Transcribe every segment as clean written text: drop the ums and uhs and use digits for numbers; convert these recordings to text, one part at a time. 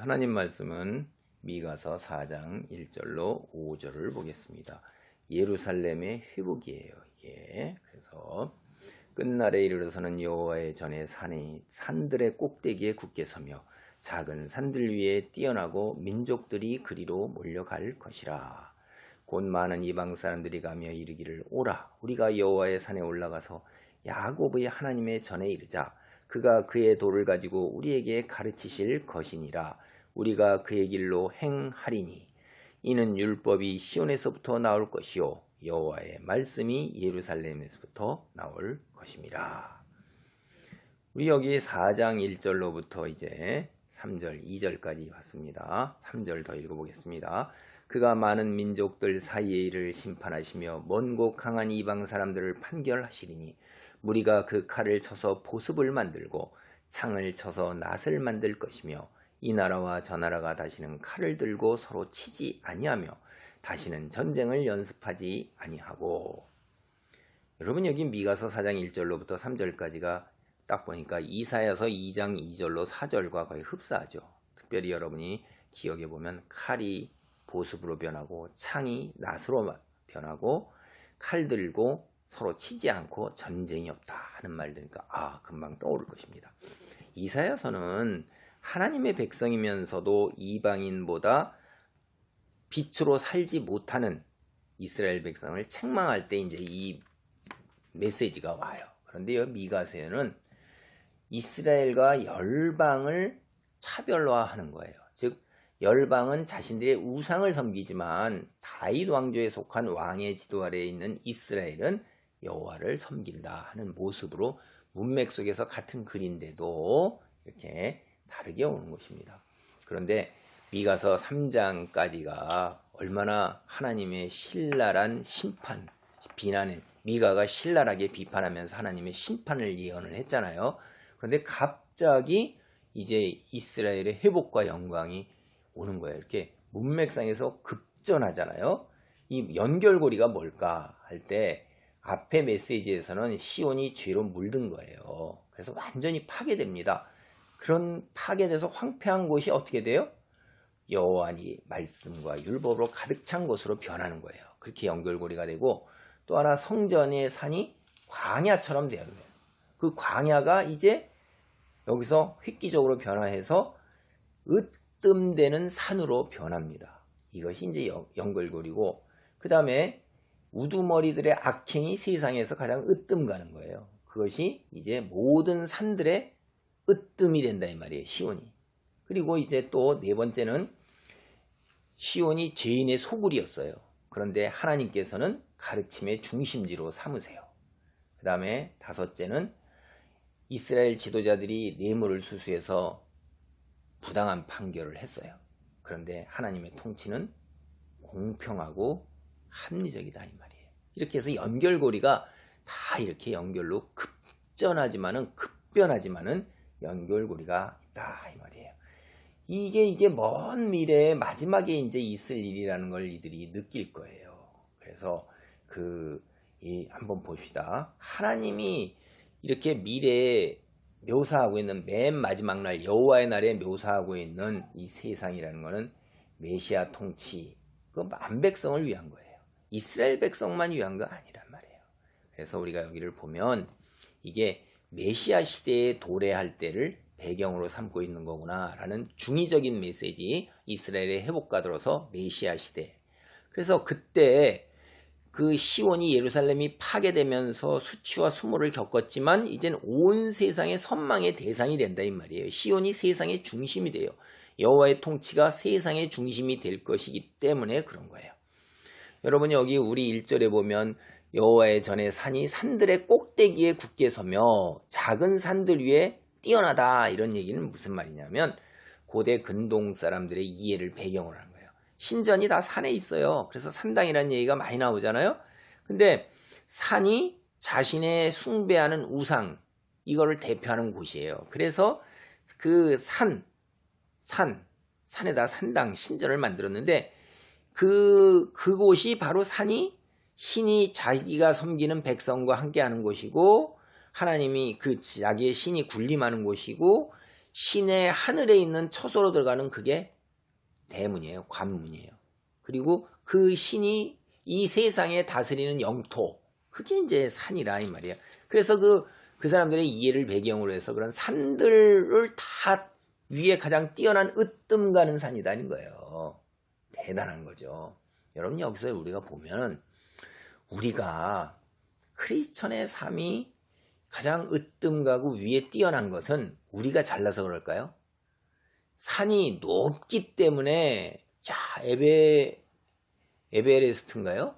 하나님 말씀은 미가서 4장 1절로 5절을 보겠습니다. 예루살렘의 회복이에요. 이게. 그래서 끝날에 이르러서는 여호와의 전에 산들의 꼭대기에 굳게 서며 작은 산들 위에 뛰어나고 민족들이 그리로 몰려갈 것이라. 곧 많은 이방 사람들이 가며 이르기를 오라 우리가 여호와의 산에 올라가서 야곱의 하나님의 전에 이르자. 그가 그의 도를 가지고 우리에게 가르치실 것이니라. 우리가 그의 길로 행하리니 이는 율법이 시온에서부터 나올 것이요 여호와의 말씀이 예루살렘에서부터 나올 것입니다. 우리 여기 4장 1절로부터 이제 3절 2절까지 왔습니다. 3절 더 읽어보겠습니다. 그가 많은 민족들 사이의 일을 심판하시며 먼 곳 강한 이방 사람들을 판결하시리니 무리가 그 칼을 쳐서 보습을 만들고 창을 쳐서 낫을 만들 것이며 이 나라와 저 나라가 다시는 칼을 들고 서로 치지 아니하며 다시는 전쟁을 연습하지 아니하고. 여러분 여기 미가서 4장 1절로부터 3절까지가 딱 보니까 이사야서 2장 2절로 4절과 거의 흡사하죠. 특별히 여러분이 기억해 보면 칼이 보습으로 변하고 창이 낫으로 변하고 칼 들고 서로 치지 않고 전쟁이 없다 하는 말 들으니까 금방 떠오를 것입니다. 이사야서는 하나님의 백성이면서도 이방인보다 빛으로 살지 못하는 이스라엘 백성을 책망할 때 이제 이 메시지가 와요. 그런데 미가서에는 이스라엘과 열방을 차별화하는 거예요. 즉 열방은 자신들의 우상을 섬기지만 다윗 왕조에 속한 왕의 지도 아래에 있는 이스라엘은 여호와를 섬긴다 하는 모습으로 문맥 속에서 같은 글인데도 이렇게 다르게 오는 것입니다. 그런데 미가서 3장까지가 얼마나 하나님의 신랄한 심판, 비난에 미가가 신랄하게 비판하면서 하나님의 심판을 예언을 했잖아요. 그런데 갑자기 이제 이스라엘의 회복과 영광이 오는 거예요. 이렇게 문맥상에서 급전하잖아요. 이 연결고리가 뭘까 할 때 앞에 메시지에서는 시온이 죄로 물든 거예요. 그래서 완전히 파괴됩니다. 그런 파괴돼서 황폐한 곳이 어떻게 돼요? 여호와의 말씀과 율법으로 가득 찬 곳으로 변하는 거예요. 그렇게 연결고리가 되고 또 하나 성전의 산이 광야처럼 되는 거예요. 그 광야가 이제 여기서 획기적으로 변화해서 으뜸되는 산으로 변합니다. 이것이 이제 연결고리고 그 다음에 우두머리들의 악행이 세상에서 가장 으뜸 가는 거예요. 그것이 이제 모든 산들의 으뜸이 된다 이 말이에요. 시온이. 그리고 이제 또 네 번째는 시온이 죄인의 소굴이었어요. 그런데 하나님께서는 가르침의 중심지로 삼으세요. 그 다음에 다섯째는 이스라엘 지도자들이 뇌물을 수수해서 부당한 판결을 했어요. 그런데 하나님의 통치는 공평하고 합리적이다 이 말이에요. 이렇게 해서 연결고리가 다 이렇게 연결로 급전하지만은 급변하지만은 연결고리가 있다 이 말이에요. 이게 먼 미래에 마지막에 이제 있을 일이라는 걸 이들이 느낄 거예요. 그래서 한번 봅시다. 하나님이 이렇게 미래에 묘사하고 있는 맨 마지막 날 여호와의 날에 묘사하고 있는 이 세상이라는 것은 메시아 통치 그 만 백성을 위한 거예요. 이스라엘 백성만 위한 거 아니란 말이에요. 그래서 우리가 여기를 보면 이게 메시아 시대에 도래할 때를 배경으로 삼고 있는 거구나 라는 중의적인 메시지. 이스라엘의 회복가들어서 메시아 시대. 그래서 그때 그 시온이 예루살렘이 파괴되면서 수치와 수모를 겪었지만 이젠 온 세상의 선망의 대상이 된다 이 말이에요. 시온이 세상의 중심이 돼요. 여호와의 통치가 세상의 중심이 될 것이기 때문에 그런 거예요. 여러분 여기 우리 1절에 보면 여호와의 전에 산이 산들의 꼭대기에 굳게 서며 작은 산들 위에 뛰어나다 이런 얘기는 무슨 말이냐면 고대 근동 사람들의 이해를 배경으로 하는 거예요. 신전이 다 산에 있어요. 그래서 산당이라는 얘기가 많이 나오잖아요. 근데 산이 자신의 숭배하는 우상 이거를 대표하는 곳이에요. 그래서 그 산에다 산당 신전을 만들었는데 그곳이 바로 산이 신이 자기가 섬기는 백성과 함께하는 곳이고 하나님이 그 자기의 신이 군림하는 곳이고 신의 하늘에 있는 처소로 들어가는 그게 대문이에요. 관문이에요. 그리고 그 신이 이 세상에 다스리는 영토, 그게 이제 산이라 이 말이에요. 그래서 그 사람들의 이해를 배경으로 해서 그런 산들을 다 위에 가장 뛰어난 으뜸 가는 산이다는 거예요. 대단한 거죠. 여러분, 여기서 우리가 보면 우리가 크리스천의 삶이 가장 으뜸 가고 위에 뛰어난 것은 우리가 잘나서 그럴까요? 산이 높기 때문에 에베레스트인가요?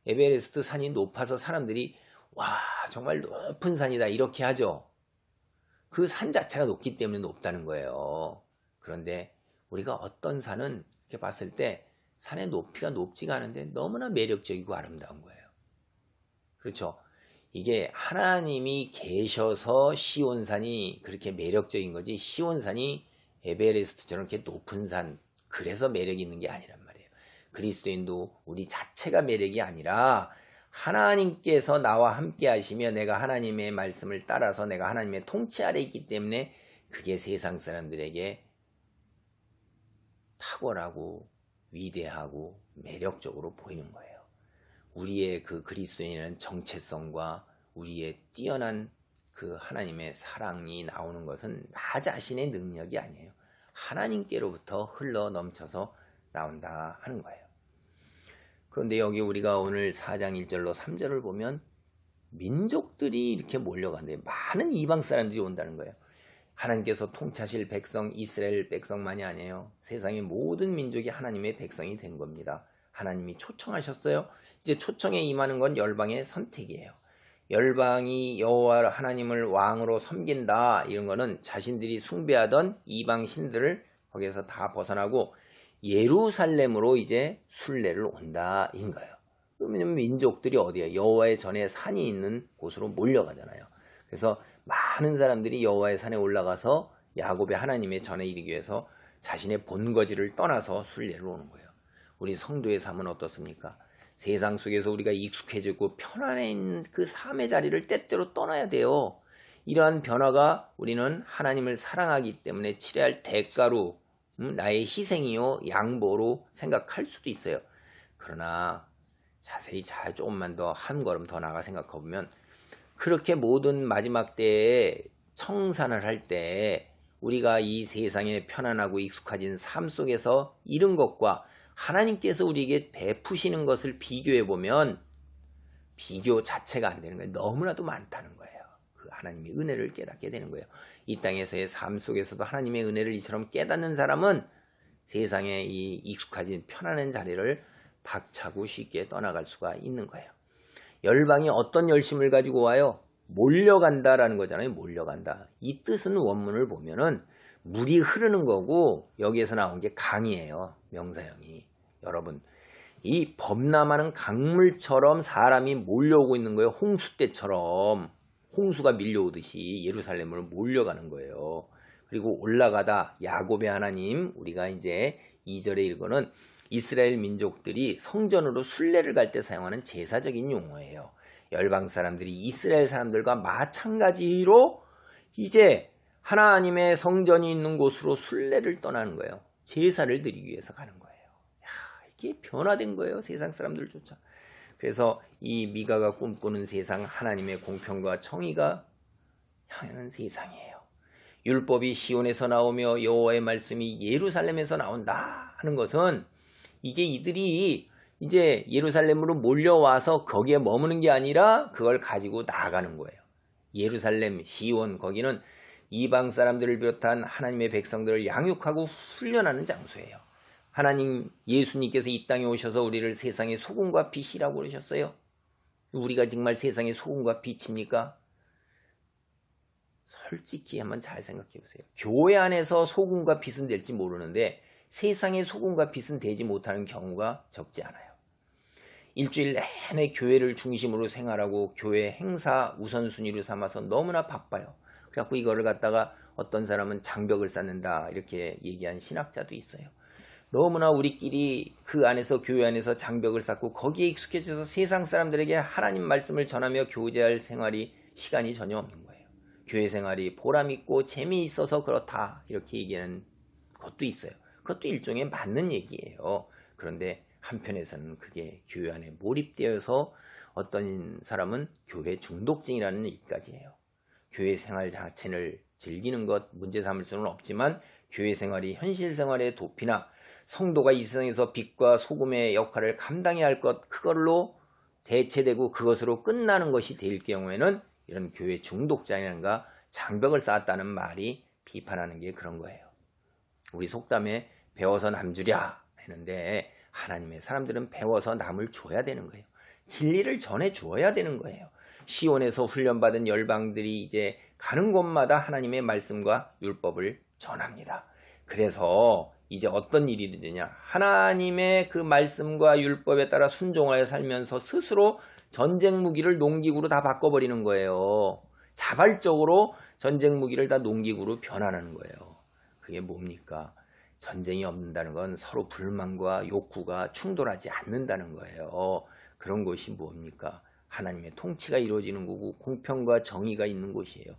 에베레스트 산이 높아서 사람들이 와, 정말 높은 산이다 이렇게 하죠. 그 산 자체가 높기 때문에 높다는 거예요. 그런데 우리가 어떤 산은 이렇게 봤을 때 산의 높이가 높지가 않은데 너무나 매력적이고 아름다운 거예요. 그렇죠? 이게 하나님이 계셔서 시온산이 그렇게 매력적인 거지, 시온산이 에베레스트처럼 이렇게 높은 산, 그래서 매력이 있는 게 아니란 말이에요. 그리스도인도 우리 자체가 매력이 아니라 하나님께서 나와 함께 하시며 내가 하나님의 말씀을 따라서 내가 하나님의 통치 아래 있기 때문에 그게 세상 사람들에게 탁월하고 위대하고 매력적으로 보이는 거예요. 우리의 그 그리스도인의 정체성과 우리의 뛰어난 그 하나님의 사랑이 나오는 것은 나 자신의 능력이 아니에요. 하나님께로부터 흘러 넘쳐서 나온다 하는 거예요. 그런데 여기 우리가 오늘 4장 1절로 3절을 보면 민족들이 이렇게 몰려간대요. 많은 이방 사람들이 온다는 거예요. 하나님께서 통치하실 백성, 이스라엘 백성만이 아니에요. 세상의 모든 민족이 하나님의 백성이 된 겁니다. 하나님이 초청하셨어요. 이제 초청에 임하는 건 열방의 선택이에요. 열방이 여호와 하나님을 왕으로 섬긴다, 이런 거는 자신들이 숭배하던 이방 신들을 거기에서 다 벗어나고 예루살렘으로 이제 순례를 온다 인 거예요. 왜냐면 민족들이 어디에 여호와의 전에 산이 있는 곳으로 몰려가잖아요. 그래서 많은 사람들이 여호와의 산에 올라가서 야곱의 하나님의 전에 이르기 위해서 자신의 본거지를 떠나서 순례를 오는 거예요. 우리 성도의 삶은 어떻습니까? 세상 속에서 우리가 익숙해지고 편안해 있는 그 삶의 자리를 때때로 떠나야 돼요. 이러한 변화가 우리는 하나님을 사랑하기 때문에 치러야 할 대가로, 나의 희생이요 양보로 생각할 수도 있어요. 그러나 자세히 조금만 더 한 걸음 더 나가 생각해보면 그렇게 모든 마지막 때에 청산을 할 때 우리가 이 세상에 편안하고 익숙해진 삶 속에서 이룬 것과 하나님께서 우리에게 베푸시는 것을 비교해보면 비교 자체가 안 되는 거예요. 너무나도 많다는 거예요. 그 하나님의 은혜를 깨닫게 되는 거예요. 이 땅에서의 삶 속에서도 하나님의 은혜를 이처럼 깨닫는 사람은 세상에 이 익숙해진 편안한 자리를 박차고 쉽게 떠나갈 수가 있는 거예요. 열방이 어떤 열심을 가지고 와요? 몰려간다라는 거잖아요. 몰려간다. 이 뜻은 원문을 보면은 물이 흐르는 거고 여기에서 나온 게 강이에요. 명사형이. 여러분, 이 범람하는 강물처럼 사람이 몰려오고 있는 거예요. 홍수 때처럼. 홍수가 밀려오듯이 예루살렘으로 몰려가는 거예요. 그리고 올라가다 야곱의 하나님, 우리가 이제 2절에 읽어는 이스라엘 민족들이 성전으로 순례를 갈 때 사용하는 제사적인 용어예요. 열방 사람들이 이스라엘 사람들과 마찬가지로 이제 하나님의 성전이 있는 곳으로 순례를 떠나는 거예요. 제사를 드리기 위해서 가는 거예요. 이게 변화된 거예요. 세상 사람들조차. 그래서 이 미가가 꿈꾸는 세상, 하나님의 공평과 정의가 향하는 세상이에요. 율법이 시온에서 나오며 여호와의 말씀이 예루살렘에서 나온다 하는 것은 이게 이들이 이제 예루살렘으로 몰려와서 거기에 머무는 게 아니라 그걸 가지고 나아가는 거예요. 예루살렘, 시온, 거기는 이방 사람들을 비롯한 하나님의 백성들을 양육하고 훈련하는 장소예요. 하나님, 예수님께서 이 땅에 오셔서 우리를 세상의 소금과 빛이라고 그러셨어요. 우리가 정말 세상의 소금과 빛입니까? 솔직히 한번 잘 생각해 보세요. 교회 안에서 소금과 빛은 될지 모르는데 세상의 소금과 빛은 되지 못하는 경우가 적지 않아요. 일주일 내내 교회를 중심으로 생활하고 교회 행사 우선순위로 삼아서 너무나 바빠요. 그래갖고 이거를 갖다가 어떤 사람은 장벽을 쌓는다 이렇게 얘기한 신학자도 있어요. 너무나 우리끼리 그 안에서 교회 안에서 장벽을 쌓고 거기에 익숙해져서 세상 사람들에게 하나님 말씀을 전하며 교제할 생활이 시간이 전혀 없는 거예요. 교회 생활이 보람있고 재미있어서 그렇다 이렇게 얘기하는 것도 있어요. 그것도 일종의 맞는 얘기예요. 그런데 한편에서는 그게 교회 안에 몰입되어서 어떤 사람은 교회 중독증이라는 얘기까지 해요. 교회 생활 자체를 즐기는 것 문제 삼을 수는 없지만 교회 생활이 현실 생활의 도피나 성도가 이 세상에서 빛과 소금의 역할을 감당해야 할 것 그걸로 대체되고 그것으로 끝나는 것이 될 경우에는 이런 교회 중독자인가 장벽을 쌓았다는 말이 비판하는 게 그런 거예요. 우리 속담에 배워서 남 주랴 했는데 하나님의 사람들은 배워서 남을 줘야 되는 거예요. 진리를 전해 주어야 되는 거예요. 시온에서 훈련받은 열방들이 이제 가는 곳마다 하나님의 말씀과 율법을 전합니다. 그래서 이제 어떤 일이 되냐? 하나님의 그 말씀과 율법에 따라 순종하여 살면서 스스로 전쟁 무기를 농기구로 다 바꿔버리는 거예요. 자발적으로 전쟁 무기를 다 농기구로 변환하는 거예요. 그게 뭡니까? 전쟁이 없는다는 건 서로 불만과 욕구가 충돌하지 않는다는 거예요. 그런 것이 뭡니까? 하나님의 통치가 이루어지는 거고 공평과 정의가 있는 곳이에요.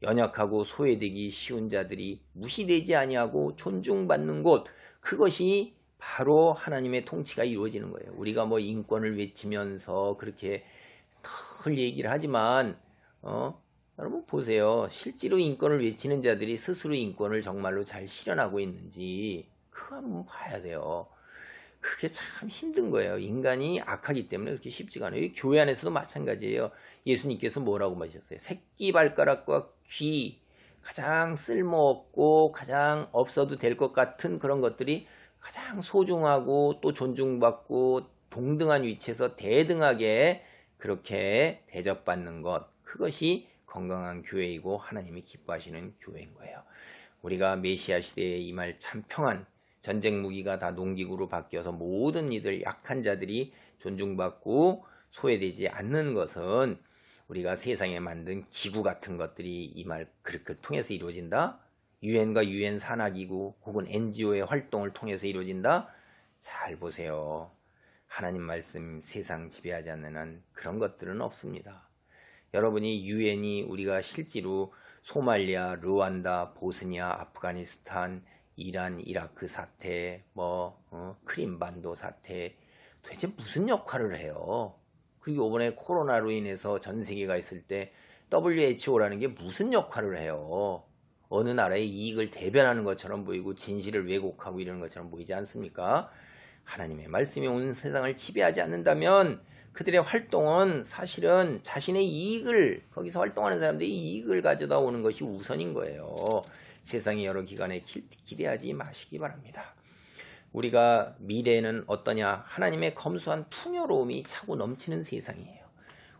연약하고 소외되기 쉬운 자들이 무시되지 아니하고 존중받는 곳, 그것이 바로 하나님의 통치가 이루어지는 거예요. 우리가 뭐 인권을 외치면서 그렇게 늘 얘기를 하지만 여러분 보세요. 실제로 인권을 외치는 자들이 스스로 인권을 정말로 잘 실현하고 있는지 그거 한번 봐야 돼요. 그게 참 힘든 거예요. 인간이 악하기 때문에 그렇게 쉽지가 않아요. 교회 안에서도 마찬가지예요. 예수님께서 뭐라고 말하셨어요? 새끼발가락과 귀, 가장 쓸모없고 가장 없어도 될 것 같은 그런 것들이 가장 소중하고 또 존중받고 동등한 위치에서 대등하게 그렇게 대접받는 것, 그것이 건강한 교회이고 하나님이 기뻐하시는 교회인 거예요. 우리가 메시아 시대에 임할 참 평안, 전쟁 무기가 다 농기구로 바뀌어서 모든 이들 약한 자들이 존중받고 소외되지 않는 것은 우리가 세상에 만든 기구 같은 것들이 이 말 그렇게 통해서 이루어진다. 유엔과 유엔 산하기구 혹은 NGO의 활동을 통해서 이루어진다. 잘 보세요. 하나님 말씀 세상 지배하지 않는 한 그런 것들은 없습니다. 여러분이 유엔이 우리가 실제로 소말리아, 르완다, 보스니아, 아프가니스탄, 이란, 이라크 사태, 크림반도 사태 도대체 무슨 역할을 해요? 그리고 이번에 코로나로 인해서 전 세계가 있을 때 WHO라는 게 무슨 역할을 해요? 어느 나라의 이익을 대변하는 것처럼 보이고 진실을 왜곡하고 이러는 것처럼 보이지 않습니까? 하나님의 말씀이 온 세상을 지배하지 않는다면 그들의 활동은 사실은 자신의 이익을, 거기서 활동하는 사람들이 이익을 가져다 오는 것이 우선인 거예요. 세상의 여러 기관에 기대하지 마시기 바랍니다. 우리가 미래에는 어떠냐? 하나님의 검소한 풍요로움이 차고 넘치는 세상이에요.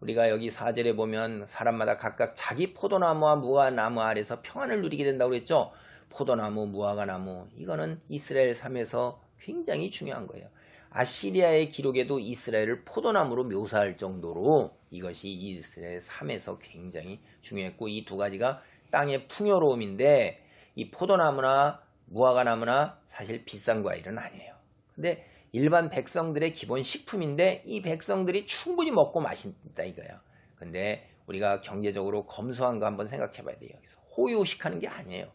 우리가 여기 4절에 보면 사람마다 각각 자기 포도나무와 무화과나무 아래서 평안을 누리게 된다고 그랬죠. 포도나무, 무화과나무, 이거는 이스라엘 삶에서 굉장히 중요한 거예요. 아시리아의 기록에도 이스라엘을 포도나무로 묘사할 정도로 이것이 이스라엘 삶에서 굉장히 중요했고, 이 두 가지가 땅의 풍요로움인데 이 포도나무나 무화과나무나 사실 비싼 과일은 아니에요. 근데 일반 백성들의 기본 식품인데 이 백성들이 충분히 먹고 마신다 이거예요. 근데 우리가 경제적으로 검소한 거 한번 생각해 봐야 돼요. 여기서 호요식하는 게 아니에요.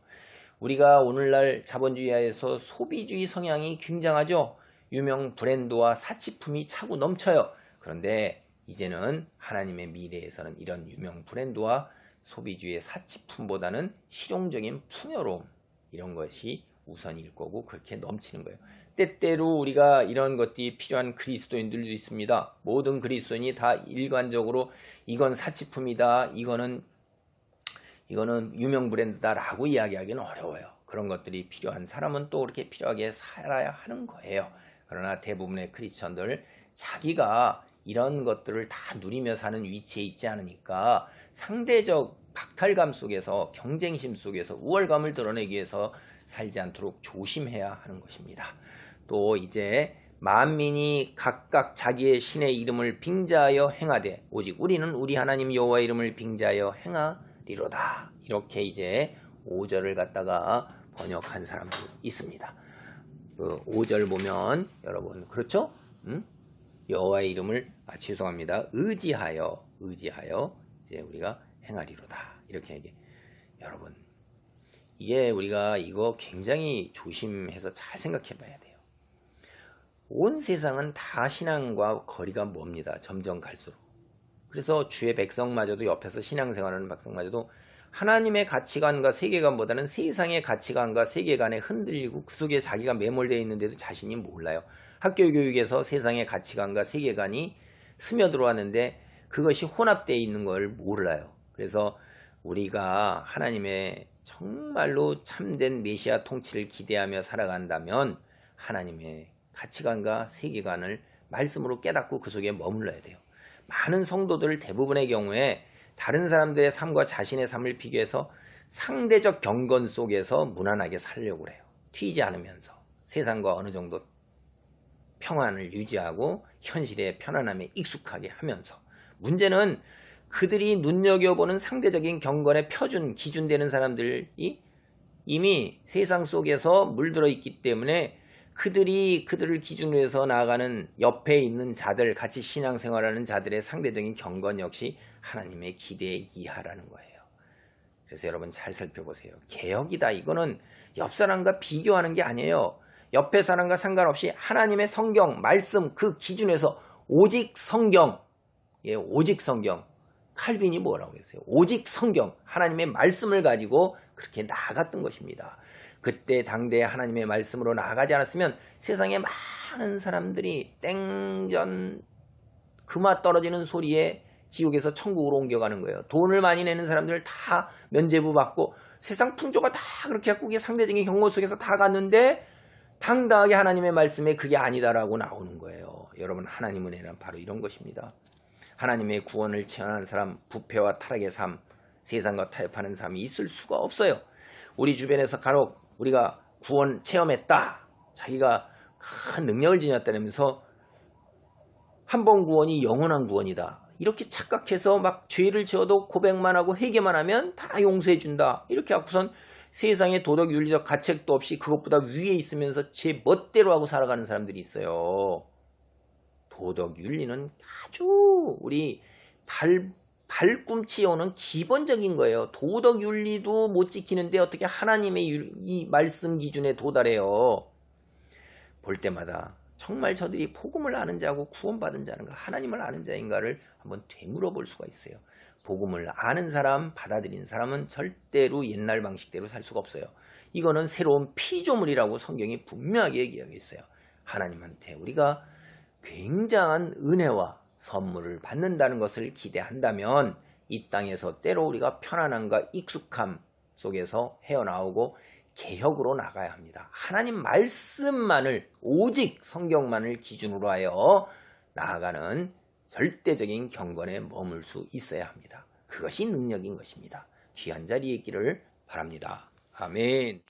우리가 오늘날 자본주의하에서 소비주의 성향이 굉장하죠. 유명 브랜드와 사치품이 차고 넘쳐요. 그런데 이제는 하나님의 미래에서는 이런 유명 브랜드와 소비주의의 사치품보다는 실용적인 풍요로움, 이런 것이 우선일 거고 그렇게 넘치는 거예요. 때때로 우리가 이런 것들이 필요한 그리스도인들도 있습니다. 모든 그리스도인이 다 일관적으로 이건 사치품이다, 이거는 유명 브랜드다 라고 이야기하기는 어려워요. 그런 것들이 필요한 사람은 또 그렇게 필요하게 살아야 하는 거예요. 그러나 대부분의 크리스천들 자기가 이런 것들을 다 누리며 사는 위치에 있지 않으니까 상대적 박탈감 속에서, 경쟁심 속에서 우월감을 드러내기 위해서 살지 않도록 조심해야 하는 것입니다. 또 이제 만민이 각각 자기의 신의 이름을 빙자하여 행하되 오직 우리는 우리 하나님 여호와의 이름을 빙자하여 행하리로다. 이렇게 이제 5절을 갖다가 번역한 사람도 있습니다. 그 5절 보면 여러분 그렇죠? 여호와의 이름을 의지하여 이제 우리가 행하리로다. 이렇게 얘기해. 여러분, 이게 우리가 이거 굉장히 조심해서 잘 생각해 봐야 돼요. 온 세상은 다 신앙과 거리가 멉니다. 점점 갈수록. 그래서 주의 백성마저도, 옆에서 신앙생활하는 백성마저도 하나님의 가치관과 세계관보다는 세상의 가치관과 세계관에 흔들리고 그 속에 자기가 매몰되어 있는데도 자신이 몰라요. 학교 교육에서 세상의 가치관과 세계관이 스며들어왔는데 그것이 혼합되어 있는 걸 몰라요. 그래서 우리가 하나님의 정말로 참된 메시아 통치를 기대하며 살아간다면 하나님의 가치관과 세계관을 말씀으로 깨닫고 그 속에 머물러야 돼요. 많은 성도들 대부분의 경우에 다른 사람들의 삶과 자신의 삶을 비교해서 상대적 경건 속에서 무난하게 살려고 해요. 튀지 않으면서 세상과 어느 정도 평안을 유지하고 현실의 편안함에 익숙하게 하면서, 문제는 그들이 눈여겨보는 상대적인 경건의 표준, 기준 되는 사람들이 이미 세상 속에서 물들어 있기 때문에 그들을 기준으로 해서 나아가는 옆에 있는 자들, 같이 신앙생활하는 자들의 상대적인 경건 역시 하나님의 기대 이하라는 거예요. 그래서 여러분 잘 살펴보세요. 개혁이다, 이거는 옆 사람과 비교하는 게 아니에요. 옆에 사람과 상관없이 하나님의 성경, 말씀, 그 기준에서 오직 성경, 오직 성경. 칼빈이 뭐라고 했어요? 오직 성경, 하나님의 말씀을 가지고 그렇게 나아갔던 것입니다. 그때 당대에 하나님의 말씀으로 나아가지 않았으면 세상에 많은 사람들이 땡전 금화 떨어지는 소리에 지옥에서 천국으로 옮겨가는 거예요. 돈을 많이 내는 사람들 다 면죄부 받고 세상 풍조가 다 그렇게 갖고 상대적인 경고 속에서 다 갔는데 당당하게 하나님의 말씀에 그게 아니다라고 나오는 거예요. 여러분, 하나님 은혜는 바로 이런 것입니다. 하나님의 구원을 체험한 사람, 부패와 타락의 삶, 세상과 타협하는 삶이 있을 수가 없어요. 우리 주변에서 간혹 우리가 구원 체험했다, 자기가 큰 능력을 지녔다면서 한 번 구원이 영원한 구원이다, 이렇게 착각해서 막 죄를 지어도 고백만 하고 회개만 하면 다 용서해 준다, 이렇게 하고선 세상의 도덕 윤리적 가책도 없이 그것보다 위에 있으면서 제 멋대로 하고 살아가는 사람들이 있어요. 도덕 윤리는 아주 우리 발꿈치에 오는 기본적인 거예요. 도덕 윤리도 못 지키는데 어떻게 하나님의 이 말씀 기준에 도달해요. 볼 때마다 정말 저들이 복음을 아는 자고 구원받은 자인가, 하나님을 아는 자인가를 한번 되물어 볼 수가 있어요. 복음을 아는 사람, 받아들인 사람은 절대로 옛날 방식대로 살 수가 없어요. 이거는 새로운 피조물이라고 성경이 분명하게 얘기하고 있어요. 하나님한테 우리가 굉장한 은혜와 선물을 받는다는 것을 기대한다면 이 땅에서 때로 우리가 편안함과 익숙함 속에서 헤어나오고 개혁으로 나가야 합니다. 하나님 말씀만을, 오직 성경만을 기준으로 하여 나아가는 절대적인 경건에 머물 수 있어야 합니다. 그것이 능력인 것입니다. 귀한 자리에 있기를 바랍니다. 아멘.